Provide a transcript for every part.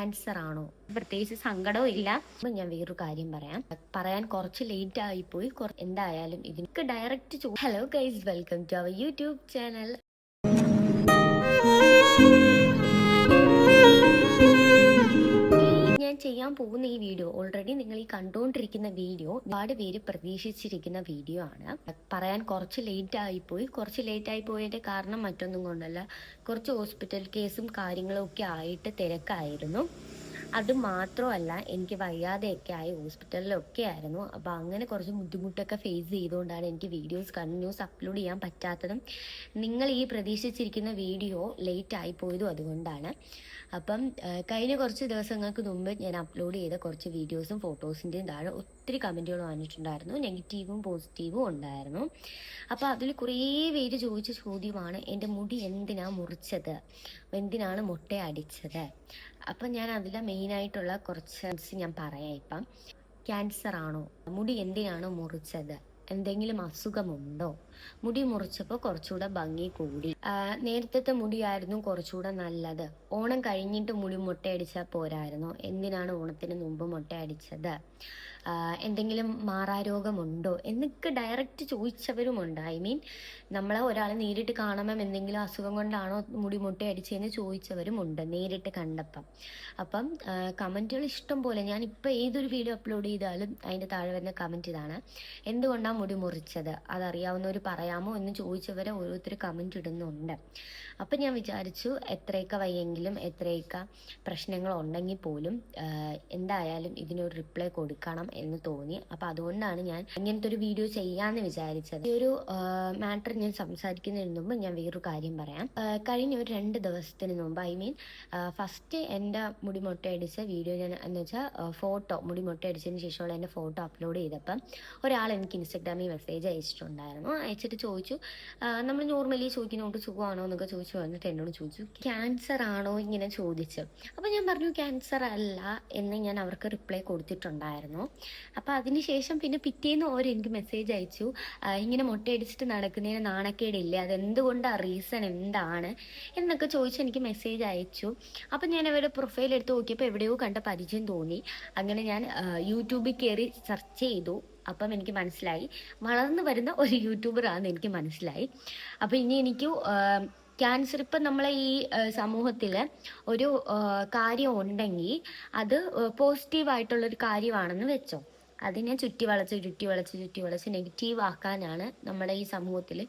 Cancer ആണോ? പ്രത്യേകിച്ച് സങ്കടവും ഇല്ല. ഞാൻ വേറൊരു കാര്യം പറയാൻ കുറച്ച് ലേറ്റ് ആയിപ്പോയി. എന്തായാലും ഇതിനൊക്കെ direct hello guys, welcome to our YouTube channel. ഞാൻ ചെയ്യാൻ പോകുന്ന ഈ വീഡിയോ ഓൾറെഡി നിങ്ങൾ ഈ കണ്ടുകൊണ്ടിരിക്കുന്ന വീഡിയോ ഒരുപാട് പേര് പ്രതീക്ഷിച്ചിരിക്കുന്ന വീഡിയോ ആണ്. പറയാൻ കുറച്ച് ലേറ്റ് ആയിപ്പോയതിന്റെ കാരണം മറ്റൊന്നും കൊണ്ടല്ല, കുറച്ച് ഹോസ്പിറ്റൽ കേസും കാര്യങ്ങളും ഒക്കെ ആയിട്ട് തിരക്കായിരുന്നു. അത് മാത്രമല്ല, എനിക്ക് വയ്യാതെയൊക്കെ ആയി ഹോസ്പിറ്റലിലൊക്കെ ആയിരുന്നു. അപ്പം അങ്ങനെ കുറച്ച് ബുദ്ധിമുട്ടൊക്കെ ഫേസ് ചെയ്തുകൊണ്ടാണ് എനിക്ക് വീഡിയോസ് കണ്ടിന്യൂസ് അപ്ലോഡ് ചെയ്യാൻ പറ്റാത്തതും നിങ്ങൾ ഈ പ്രതീക്ഷിച്ചിരിക്കുന്ന വീഡിയോ ലേറ്റ് ആയിപ്പോയതും അതുകൊണ്ടാണ്. അപ്പം കഴിഞ്ഞ കുറച്ച് ദിവസങ്ങൾക്ക് മുമ്പ് ഞാൻ അപ്ലോഡ് ചെയ്ത കുറച്ച് വീഡിയോസും ഫോട്ടോസിൻ്റെയും താഴെ ഒത്തിരി കമൻറ്റുകൾ വന്നിട്ടുണ്ടായിരുന്നു. നെഗറ്റീവും പോസിറ്റീവും ഉണ്ടായിരുന്നു. അപ്പോൾ അതിൽ കുറേ പേര് ചോദിച്ച ചോദ്യമാണ്, എൻ്റെ മുടി എന്തിനാ മുറിച്ചത്, എന്തിനാണ് മുട്ട അടിച്ചത്. അപ്പം ഞാൻ അതിലെ മെയിനായിട്ടുള്ള കുറച്ച് ഞാൻ പറയാം. ഇപ്പം ക്യാൻസർ ആണോ, മുടി എന്തിനാണ് മുറിച്ചത്, എന്തെങ്കിലും അസുഖമുണ്ടോ, മുടി മുറിച്ചപ്പോൾ കുറച്ചുകൂടെ ഭംഗി കൂടി, നേരത്തെ മുടിയായിരുന്നു കുറച്ചുകൂടെ നല്ലത്, ഓണം കഴിഞ്ഞിട്ട് മുടി മുട്ടയടിച്ചാൽ പോരായിരുന്നോ, എന്തിനാണ് ഓണത്തിന് മുമ്പ് മുട്ടയടിച്ചത്, എന്തെങ്കിലും മാറാരോഗമുണ്ടോ എന്നൊക്കെ ഡയറക്റ്റ് ചോദിച്ചവരുമുണ്ട്. നമ്മളെ ഒരാളെ നേരിട്ട് കാണുമ്പം എന്തെങ്കിലും അസുഖം കൊണ്ടാണോ മുടി മുട്ടയടിച്ചതെന്ന് ചോദിച്ചവരുമുണ്ട് നേരിട്ട് കണ്ടപ്പം. അപ്പം കമൻറ്റുകൾ ഇഷ്ടം പോലെ, ഞാനിപ്പോൾ ഏതൊരു വീഡിയോ അപ്ലോഡ് ചെയ്താലും അതിൻ്റെ താഴെ വരുന്ന കമൻറ്റ് ഇതാണ്, എന്തുകൊണ്ടാണ് മുടി മുറിച്ചത്, അതറിയാവുന്നവർ പറയാമോ എന്ന് ചോദിച്ചവരെ ഓരോരുത്തർ കമൻറ്റ് ഇടുന്നുണ്ട്. അപ്പം ഞാൻ വിചാരിച്ചു, എത്രയൊക്കെ വയ്യെങ്കിലും എത്രയൊക്കെ പ്രശ്നങ്ങളുണ്ടെങ്കിൽ പോലും എന്തായാലും ഇതിനൊരു റിപ്ലൈ കൊടുക്കണം എന്ന് തോന്നി. അപ്പം അതുകൊണ്ടാണ് ഞാൻ ഇങ്ങനത്തെ ഒരു വീഡിയോ ചെയ്യാമെന്ന് വിചാരിച്ചത്. ഈ ഒരു മാറ്റർ ഞാൻ സംസാരിക്കുന്നതിന് മുമ്പ് ഞാൻ വേറൊരു കാര്യം പറയാം. കഴിഞ്ഞ ഒരു 2 ദിവസത്തിന് മുമ്പ്, ഫസ്റ്റ് എൻ്റെ മുടി മുട്ടയടിച്ച വീഡിയോ ഞാൻ എന്ന് വെച്ചാൽ ഫോട്ടോ, മുടി മുട്ടയടിച്ചതിന് ശേഷമുള്ള എൻ്റെ ഫോട്ടോ അപ്ലോഡ് ചെയ്തപ്പം ഒരാൾ എനിക്ക് ഇൻസ്റ്റഗ്രാമിൽ മെസ്സേജ് അയച്ചിട്ടുണ്ടായിരുന്നു. അയച്ചിട്ട് ചോദിച്ചു, നമ്മൾ നോർമലി ചോദിക്കുന്നതുകൊണ്ട് സുഖമാണോ എന്നൊക്കെ ചോദിച്ചു വന്നിട്ട് എന്നോട് ചോദിച്ചു, ക്യാൻസർ ആണോ ഇങ്ങനെ ചോദിച്ചു. അപ്പം ഞാൻ പറഞ്ഞു ക്യാൻസർ അല്ല എന്ന് ഞാൻ അവർക്ക് റിപ്ലൈ കൊടുത്തിട്ടുണ്ടായിരുന്നു. അപ്പം അതിനുശേഷം പിന്നെ പിറ്റേന്ന് എനിക്ക് മെസ്സേജ് അയച്ചു, ഇങ്ങനെ മുട്ടയടിച്ചിട്ട് നടക്കുന്നതിന് നാണക്കേടില്ലേ, അതെന്തുകൊണ്ടാണ്, റീസൺ എന്താണ് എന്നൊക്കെ ചോദിച്ച് എനിക്ക് മെസ്സേജ് അയച്ചു. അപ്പം ഞാൻ അവരുടെ പ്രൊഫൈൽ എടുത്ത് നോക്കിയപ്പോൾ എവിടെയോ കണ്ട പരിചയം തോന്നി. അങ്ങനെ ഞാൻ യൂട്യൂബിൽ കയറി സെർച്ച് ചെയ്തു. അപ്പം എനിക്ക് മനസ്സിലായി, വളർന്നു വരുന്ന ഒരു യൂട്യൂബറാണെന്ന് എനിക്ക് മനസ്സിലായി. അപ്പം ഇനി എനിക്ക് ക്യാൻസർ, ഇപ്പം നമ്മളെ ഈ സമൂഹത്തിൽ ഒരു കാര്യം ഉണ്ടെങ്കിൽ അത് പോസിറ്റീവായിട്ടുള്ളൊരു കാര്യമാണെന്ന് വെച്ചോ, അതിനെ ചുറ്റി വളച്ച് നെഗറ്റീവ് ആക്കാനാണ് നമ്മുടെ ഈ സമൂഹത്തിൽ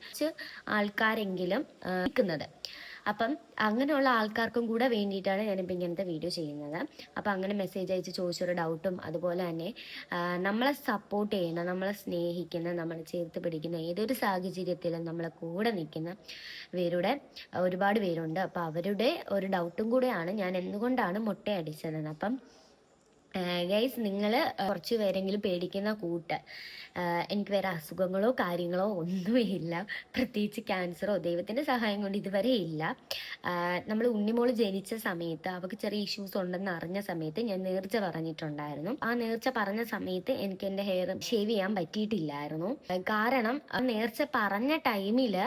ആൾക്കാരെങ്കിലും നിൽക്കുന്നത്. അപ്പം അങ്ങനെയുള്ള ആൾക്കാർക്കും കൂടെ വേണ്ടിയിട്ടാണ് ഞാനിപ്പോൾ ഇങ്ങനത്തെ വീഡിയോ ചെയ്യുന്നത്. അപ്പം അങ്ങനെ മെസ്സേജ് അയച്ച് ചോദിച്ചൊരു ഡൗട്ടും, അതുപോലെ തന്നെ നമ്മളെ സപ്പോർട്ട് ചെയ്യുന്ന, നമ്മളെ സ്നേഹിക്കുന്ന, നമ്മളെ ചേർത്ത് പിടിക്കുന്ന, ഏതൊരു സാഹചര്യത്തിലും നമ്മളെ കൂടെ നിൽക്കുന്ന ഒരുപാട് പേരുണ്ട്. അപ്പം അവരുടെ ഒരു ഡൗട്ടും കൂടെയാണ് ഞാൻ എന്തുകൊണ്ടാണ് മുട്ടയടിച്ചതെന്ന്. അപ്പം ഗൈസ്, നിങ്ങൾ കുറച്ച് പേരെങ്കിലും പേടിക്കുന്ന കൂട്ട്, എനിക്ക് വേറെ അസുഖങ്ങളോ കാര്യങ്ങളോ ഒന്നുമില്ല, പ്രത്യേകിച്ച് ക്യാൻസറോ ദൈവത്തിൻ്റെ സഹായം കൊണ്ട് ഇതുവരെ ഇല്ല. നമ്മൾ ഉണ്ണിമോള് ജനിച്ച സമയത്ത് അവൾക്ക് ചെറിയ ഇഷ്യൂസ് ഉണ്ടെന്ന് അറിഞ്ഞ സമയത്ത് ഞാൻ നേർച്ച പറഞ്ഞിട്ടുണ്ടായിരുന്നു. ആ നേർച്ച പറഞ്ഞ സമയത്ത് എനിക്ക് എൻ്റെ ഹെയർ ഷേവ് ചെയ്യാൻ പറ്റിയിട്ടില്ലായിരുന്നു. കാരണം ആ നേർച്ച പറഞ്ഞ ടൈമിൽ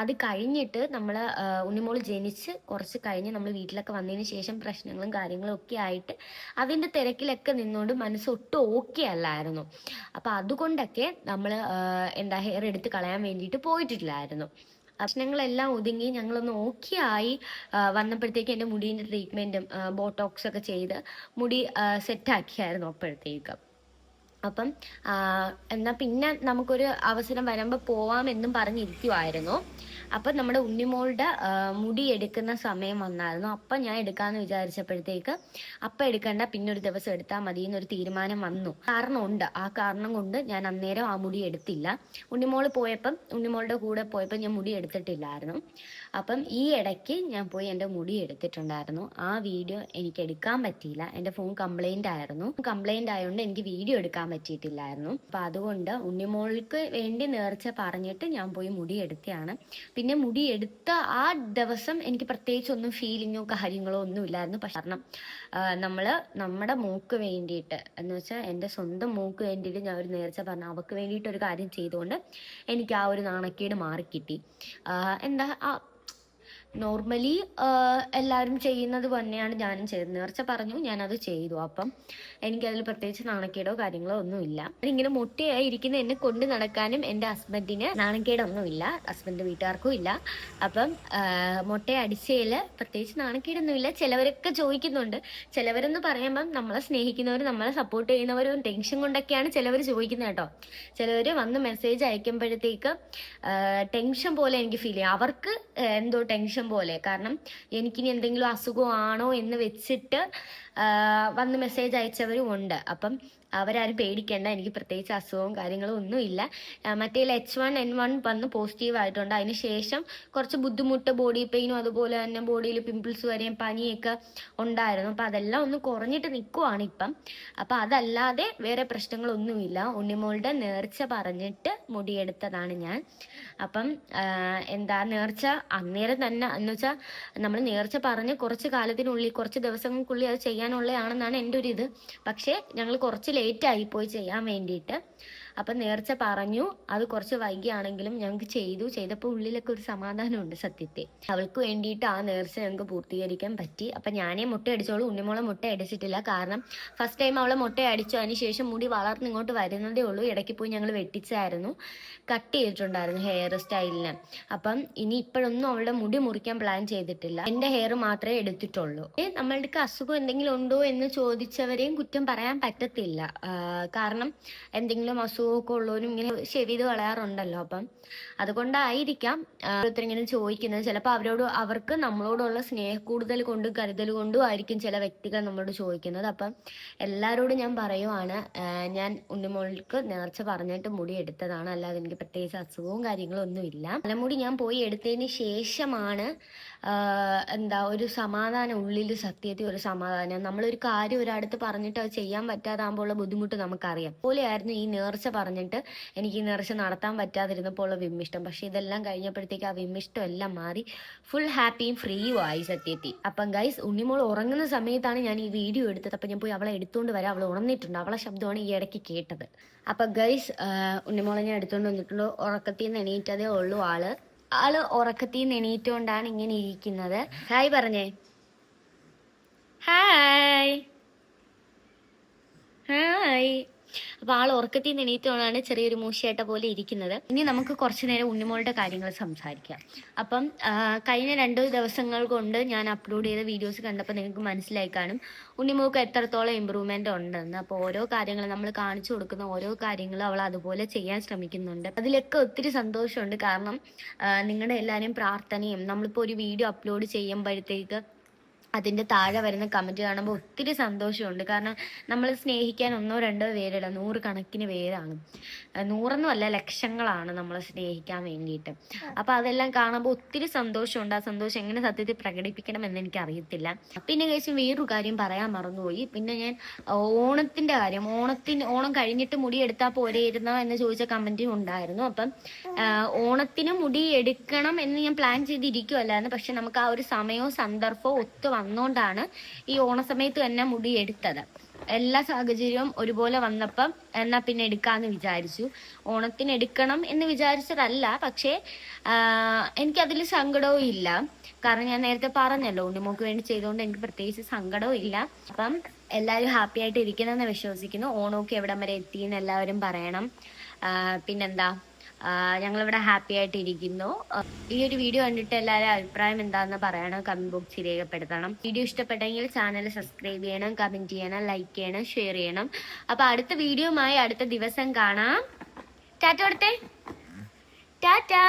അത് കഴിഞ്ഞിട്ട് നമ്മൾ ഉണ്ണിമോള് ജനിച്ച് കുറച്ച് കഴിഞ്ഞ് നമ്മൾ വീട്ടിലൊക്കെ വന്നതിന് ശേഷം പ്രശ്നങ്ങളും കാര്യങ്ങളും ഒക്കെ ആയിട്ട് അതിൻ്റെ തിരക്കിലൊക്കെ നിന്നുകൊണ്ട് മനസ്സൊട്ടും ഓക്കെ അല്ലായിരുന്നു. അപ്പം അതുകൊണ്ടൊക്കെ നമ്മൾ ഹെയർ എടുത്ത് കളയാൻ വേണ്ടിയിട്ട് പോയിട്ടില്ലായിരുന്നു. പ്രശ്നങ്ങളെല്ലാം ഒതുങ്ങി ഞങ്ങളൊന്ന് ഓക്കെ ആയി വന്നപ്പോഴത്തേക്ക് എൻ്റെ മുടീൻ്റെ ട്രീറ്റ്മെൻറ്റും ബോട്ടോക്സ് ഒക്കെ ചെയ്ത് മുടി സെറ്റാക്കിയായിരുന്നു അപ്പോഴത്തേക്ക്. അപ്പം എന്നാൽ പിന്നെ നമുക്കൊരു അവസരം വരുമ്പോൾ പോവാമെന്നും പറഞ്ഞിരിക്കുമായിരുന്നു. അപ്പം നമ്മുടെ ഉണ്ണിമോളുടെ മുടി എടുക്കുന്ന സമയം വന്നായിരുന്നു. അപ്പം ഞാൻ എടുക്കാമെന്ന് വിചാരിച്ചപ്പോഴത്തേക്ക് അപ്പം എടുക്കണ്ട, പിന്നെ ഒരു ദിവസം എടുത്താൽ മതി എന്നൊരു തീരുമാനം വന്നു. കാരണമുണ്ട്, ആ കാരണം കൊണ്ട് ഞാൻ അന്നേരം ആ മുടി എടുത്തില്ല. ഉണ്ണിമോളുടെ കൂടെ പോയപ്പോൾ ഞാൻ മുടി എടുത്തിട്ടില്ലായിരുന്നു. അപ്പം ഈ ഇടയ്ക്ക് ഞാൻ പോയി എൻ്റെ മുടി എടുത്തിട്ടുണ്ടായിരുന്നു. ആ വീഡിയോ എനിക്ക് എടുക്കാൻ പറ്റിയില്ല, എൻ്റെ ഫോൺ കംപ്ലൈൻ്റ് ആയതുകൊണ്ട് എനിക്ക് വീഡിയോ എടുക്കാൻ പറ്റിയിട്ടില്ലായിരുന്നു. അപ്പം അതുകൊണ്ട് ഉണ്ണിമോൾക്ക് വേണ്ടി നേർച്ച പറഞ്ഞിട്ട് ഞാൻ പോയി മുടി എടുത്തതാണ്. പിന്നെ മുടി എടുത്ത ആ ദിവസം എനിക്ക് പ്രത്യേകിച്ച് ഒന്നും ഫീലിങ്ങോ കാര്യങ്ങളോ ഒന്നും ഇല്ലായിരുന്നു. പക്ഷെ കാരണം നമ്മുടെ മോക്ക് വേണ്ടിയിട്ട്, എന്ന് വെച്ചാൽ എൻ്റെ സ്വന്തം മോക്ക് വേണ്ടിയിട്ട് ഞാൻ ഒരു നേർച്ച പറഞ്ഞു, അവൾക്ക് വേണ്ടിയിട്ട് ഒരു കാര്യം ചെയ്തുകൊണ്ട് എനിക്ക് ആ ഒരു നാണക്കേട് മാറിക്കിട്ടി. നോർമലി എല്ലാവരും ചെയ്യുന്നത് തന്നെയാണ് ഞാനും ചെയ്തത്. നേർച്ച പറഞ്ഞു, ഞാനത് ചെയ്തു. അപ്പം എനിക്കതിൽ പ്രത്യേകിച്ച് നാണക്കേടോ കാര്യങ്ങളോ ഒന്നുമില്ല. ഇങ്ങനെ മുട്ടയായി ഇരിക്കുന്ന എന്നെ കൊണ്ട് നടക്കാനും എൻ്റെ ഹസ്ബൻഡിന് നാണക്കേടൊന്നുമില്ല, ഹസ്ബൻഡ് വീട്ടുകാർക്കും ഇല്ല. അപ്പം മുട്ട അടിച്ചതിൽ പ്രത്യേകിച്ച് നാണക്കേടൊന്നുമില്ല. ചിലവരൊക്കെ ചോദിക്കുന്നുണ്ട്. ചിലവരെന്ന് പറയുമ്പം നമ്മളെ സ്നേഹിക്കുന്നവർ, നമ്മളെ സപ്പോർട്ട് ചെയ്യുന്നവരും ടെൻഷൻ കൊണ്ടൊക്കെയാണ് ചിലവർ ചോദിക്കുന്നത് കേട്ടോ. ചിലവർ വന്ന് മെസ്സേജ് അയക്കുമ്പോഴത്തേക്ക് ടെൻഷൻ പോലെ എനിക്ക് ഫീൽ ചെയ്യും. അവർക്ക് എന്തോ ടെൻഷൻ പോലെ, കാരണം എനിക്കിനി എന്തെങ്കിലും അസുഖമാണോ എന്ന് വെച്ചിട്ട് വന്ന് മെസ്സേജ് അയച്ചവരും ഉണ്ട്. അപ്പം അവരാരും പേടിക്കേണ്ട, എനിക്ക് പ്രത്യേകിച്ച് അസുഖവും കാര്യങ്ങളും ഒന്നുമില്ല. മറ്റേ H1N1 വന്ന് പോസിറ്റീവ് ആയിട്ടുണ്ട്. അതിന് ശേഷം കുറച്ച് ബുദ്ധിമുട്ട്, ബോഡി പെയിനും അതുപോലെ തന്നെ ബോഡിയിൽ പിമ്പിൾസ് വരെയും പനിയൊക്കെ ഉണ്ടായിരുന്നു. അപ്പം അതെല്ലാം ഒന്ന് കുറഞ്ഞിട്ട് നിൽക്കുവാണ് ഇപ്പം. അപ്പം അതല്ലാതെ വേറെ പ്രശ്നങ്ങളൊന്നുമില്ല. ഉണ്ണിമോളുടെ നേർച്ച പറഞ്ഞിട്ട് മുടിയെടുത്തതാണ് ഞാൻ. അപ്പം എന്താ നേർച്ച അന്നേരം തന്നെ എന്ന് വെച്ചാൽ നമ്മൾ നേർച്ച പറഞ്ഞ് കുറച്ച് കാലത്തിനുള്ളിൽ, കുറച്ച് ദിവസങ്ങൾക്കുള്ളിൽ അത് ചെയ്യാനുള്ളതാണെന്നാണ് എൻ്റെ ഒരു ഇത്. പക്ഷേ ഞങ്ങൾ കുറച്ച് ലേറ്റ് ആയിപ്പോയി ചെയ്യാൻ വേണ്ടിയിട്ട്. അപ്പം നേർച്ച പറഞ്ഞു, അത് കുറച്ച് വൈകിയാണെങ്കിലും ഞങ്ങൾക്ക് ചെയ്തപ്പോൾ ഉള്ളിലൊക്കെ ഒരു സമാധാനമുണ്ട് സത്യത്തിൽ. അവൾക്ക് വേണ്ടിയിട്ട് ആ നേർച്ച ഞങ്ങൾക്ക് പൂർത്തീകരിക്കാൻ പറ്റി. അപ്പം ഞാനേ മുട്ട അടിച്ചോളൂ, ഉണ്ണിമോളെ മുട്ട അടിച്ചിട്ടില്ല. കാരണം ഫസ്റ്റ് ടൈം അവളെ മുട്ട അടിച്ചു, അതിന് ശേഷം മുടി വളർന്ന് ഇങ്ങോട്ട് വരുന്നതേ ഉള്ളൂ. ഇടയ്ക്ക് പോയി ഞങ്ങൾ വെട്ടിച്ചായിരുന്നു, കട്ട് ചെയ്തിട്ടുണ്ടായിരുന്നു ഹെയർ സ്റ്റൈലിന്. അപ്പം ഇനി ഇപ്പോഴൊന്നും അവളുടെ മുടി മുറിക്കാൻ പ്ലാൻ ചെയ്തിട്ടില്ല. എൻ്റെ ഹെയർ മാത്രമേ എടുത്തിട്ടുള്ളൂ. നമ്മളുടെ അസുഖം എന്തെങ്കിലും ഉണ്ടോ എന്ന് ചോദിച്ചവരെയും കുറ്റം പറയാൻ പറ്റത്തില്ല. കാരണം എന്തെങ്കിലും അസുഖമൊക്കെ ഉള്ളവരും ഇങ്ങനെ ഷേവ് ചെയ്ത് കളയാറുണ്ടല്ലോ. അപ്പം അതുകൊണ്ടായിരിക്കാം ഓരോരുത്തരിങ്ങനെ ചോദിക്കുന്നത്. ചിലപ്പോൾ അവർക്ക് നമ്മളോടുള്ള സ്നേഹക്കൂടുതൽ കൊണ്ടും കരുതൽ കൊണ്ടും ആയിരിക്കും ചില വ്യക്തികൾ നമ്മളോട് ചോദിക്കുന്നത്. അപ്പം എല്ലാവരോടും ഞാൻ പറയുവാണ്, ഞാൻ ഉണ്ണിമോൾക്ക് നേർച്ച പറഞ്ഞിട്ട് മുടി എടുത്തതാണ്, അല്ലാതെ എനിക്ക് പ്രത്യേകിച്ച് അസുഖവും കാര്യങ്ങളും ഒന്നുമില്ല. തലമുടി ഞാൻ പോയി എടുത്തതിന് ശേഷമാണ് എന്താ ഒരു സമാധാനം ഉള്ളിൽ, സത്യത്തിൽ ഒരു സമാധാനം. നമ്മളൊരു കാര്യം ഒരാടുത്ത് പറഞ്ഞിട്ട് അത് ചെയ്യാൻ പറ്റാതാകുമ്പോൾ ഉള്ള ബുദ്ധിമുട്ട് നമുക്കറിയാം. പോലെയായിരുന്നു ഈ നേർച്ച പറഞ്ഞിട്ട് എനിക്ക് ഈ നേർച്ച നടത്താൻ പറ്റാതിരുന്നപ്പോൾ ഉള്ള വിമ്മിഷ്ടം. പക്ഷെ ഇതെല്ലാം കഴിഞ്ഞപ്പോഴത്തേക്ക് ആ വിമ്മിഷ്ടം എല്ലാം മാറി ഫുൾ ഹാപ്പിയും ഫ്രീയും ആയി സത്യത്തിൽ. അപ്പം ഗൈസ്, ഉണ്ണിമോൾ ഉറങ്ങുന്ന സമയത്താണ് ഞാൻ ഈ വീഡിയോ എടുത്തത്. അപ്പം ഞാൻ പോയി അവളെ എടുത്തുകൊണ്ട് വരാം. അവൾ ഉണർന്നിട്ടുണ്ട്, അവളെ ശബ്ദമാണ് ഈ ഇടയ്ക്ക് കേട്ടത്. അപ്പം ഗൈസ്, ഉണ്ണിമോളെ ഞാൻ എടുത്തുകൊണ്ട് വന്നിട്ടുള്ളൂ. ഉറക്കത്തിൽ നിന്ന് എണീറ്റതേ ഉള്ളൂ. ആള് ഉറക്കത്തിൽ നിന്ന് എണീറ്റുകൊണ്ടാണ് ഇങ്ങനെ ഇരിക്കുന്നത്. ഹായ് പറഞ്ഞേ, ഹായ് ഹായ്. അപ്പൊ ആൾ ഉറക്കത്തിൽ നിന്ന് എണീറ്റുകൊണ്ടാണ് ചെറിയൊരു മൂശയായിട്ട പോലെ ഇരിക്കുന്നത്. ഇനി നമുക്ക് കുറച്ചു നേരം ഉണ്ണിമോളുടെ കാര്യങ്ങൾ സംസാരിക്കാം. അപ്പം കഴിഞ്ഞ 2 ദിവസങ്ങൾ കൊണ്ട് ഞാൻ അപ്ലോഡ് ചെയ്ത വീഡിയോസ് കണ്ടപ്പോൾ നിങ്ങൾക്ക് മനസ്സിലായി കാണും ഉണ്ണിമോൾക്ക് എത്രത്തോളം ഇമ്പ്രൂവ്മെന്റ് ഉണ്ടെന്ന്. അപ്പോൾ ഓരോ കാര്യങ്ങൾ നമ്മൾ കാണിച്ചു കൊടുക്കുന്ന ഓരോ കാര്യങ്ങളും അവൾ അതുപോലെ ചെയ്യാൻ ശ്രമിക്കുന്നുണ്ട്. അതിലൊക്കെ ഒത്തിരി സന്തോഷമുണ്ട്. കാരണം നിങ്ങളുടെ എല്ലാവരെയും പ്രാർത്ഥനയും, നമ്മളിപ്പോൾ ഒരു വീഡിയോ അപ്ലോഡ് ചെയ്യുമ്പോഴത്തേക്ക് അതിൻ്റെ താഴെ വരുന്ന കമൻറ്റ് കാണുമ്പോൾ ഒത്തിരി സന്തോഷമുണ്ട്. കാരണം നമ്മൾ സ്നേഹിക്കാൻ 1-2 പേരല്ല, 100 കണക്കിന് പേരാണ്. 100 ലക്ഷങ്ങളാണ് നമ്മളെ സ്നേഹിക്കാൻ വേണ്ടിയിട്ട്. അപ്പോൾ അതെല്ലാം കാണുമ്പോൾ ഒത്തിരി സന്തോഷമുണ്ട്. ആ സന്തോഷം എങ്ങനെ സത്യത്തിൽ പ്രകടിപ്പിക്കണമെന്ന് എനിക്കറിയത്തില്ല. പിന്നെ കഴിച്ച് വേറൊരു കാര്യം പറയാൻ മറന്നുപോയി. പിന്നെ ഞാൻ ഓണത്തിൻ്റെ കാര്യം, ഓണം കഴിഞ്ഞിട്ട് മുടി എടുത്താൽ പോരെയിരുന്നോ എന്ന് ചോദിച്ച കമൻറ്റും ഉണ്ടായിരുന്നു. അപ്പം ഓണത്തിന് മുടി എടുക്കണം എന്ന് ഞാൻ പ്ലാൻ ചെയ്തിരിക്കുമല്ലായിരുന്നു. പക്ഷെ നമുക്ക് ആ ഒരു സമയവും സന്ദർഭവും ഒത്തു വന്നുകൊണ്ടാണ് ഈ ഓണസമയത്ത് തന്നെ മുടി എടുത്തത്. എല്ലാ സാഹചര്യവും ഒരുപോലെ വന്നപ്പം എന്നാ പിന്നെ എടുക്കാമെന്ന് വിചാരിച്ചു. ഓണത്തിന് എടുക്കണം എന്ന് വിചാരിച്ചതല്ല, പക്ഷേ എനിക്കതിൽ സങ്കടവും ഇല്ല. കാരണം ഞാൻ നേരത്തെ പറഞ്ഞല്ലോ, ഉണ്ണിമോക്ക് വേണ്ടി ചെയ്തുകൊണ്ട് എനിക്ക് പ്രത്യേകിച്ച് സങ്കടവും ഇല്ല. അപ്പം എല്ലാവരും ഹാപ്പി ആയിട്ട് ഇരിക്കണമെന്ന് വിശ്വസിക്കുന്നു. ഓണമൊക്കെ എവിടം വരെ എത്തിയെന്ന് എല്ലാവരും പറയണം. പിന്നെന്താ, ഞങ്ങളിവിടെ ഹാപ്പി ആയിട്ട് ഇരിക്കുന്നു. ഈ ഒരു വീഡിയോ കണ്ടിട്ട് എല്ലാവരും അഭിപ്രായം എന്താണെന്ന് പറയണം, കമന്റ് ബോക്സിൽ രേഖപ്പെടുത്തണം. വീഡിയോ ഇഷ്ടപ്പെട്ടെങ്കിൽ ചാനൽ സബ്സ്ക്രൈബ് ചെയ്യണം, കമന്റ് ചെയ്യണം, ലൈക്ക് ചെയ്യണം, ഷെയർ ചെയ്യണം. അപ്പൊ അടുത്ത വീഡിയോയുമായി അടുത്ത ദിവസം കാണാം. ടാറ്റ കൊടുത്തേ, ടാറ്റാ.